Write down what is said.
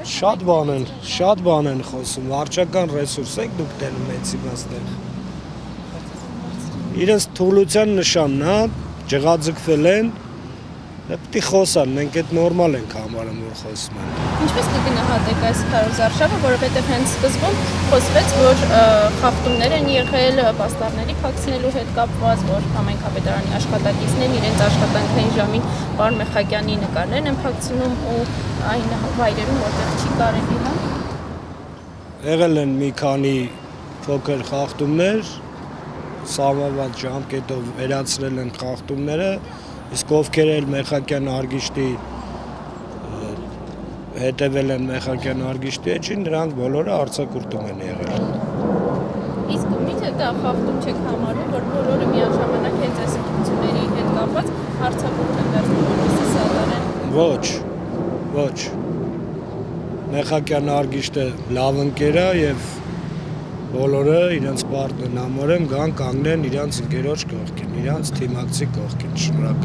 Շատ բան են խոսում, վարչական ռեսուրս եք դուք տենում էցի բաստեղ։ Իրենց թուլության նշանն է, ջղաձգվել են, պետք է խոսան, մենք այդ նորմալ ենք համարում, որ խոսում են։ Ինչպես կգնահատեք այս քարոզարշավը, որովհետև հենց սկզբում խոսվեց, որ խախտումներ են եղել պաստառների փակցնելու հետ կապված, որ համայնքապետարանի աշխատակիցներն իրենց աշխատանքային ժամին պարոն Մեխակյանի նկարներն են փակցնում ու այն վայրերում, որտեղ չի կարելի, հա։ Եղել են մի քանի փոքր խախտումներ, սահմանված ժամկետով վերացրել են խախտումները, իսկ ովքեր էլ Մեխակյան արգիշտի հետևել են Մեխակյան արգիշտի էջին, նրանք բոլորը արձակուրդում են եղել։ Իսկ միթե դա խախտում չեք համարում, որ բոլորը միաժամանակ հենց այս ընտրությունների հետ կապված արձակուրդ են դարձնում, որպեսզի սատարեն։ Ոչ։ Մեխակյան արգիշտը լավ ընկեր է եւ բոլորը իրենց պարտն համարեն գան կանգնեն իրենց ընկերոջ կողքին, իրենց թիմակցի կողքին։ Շնորհակալ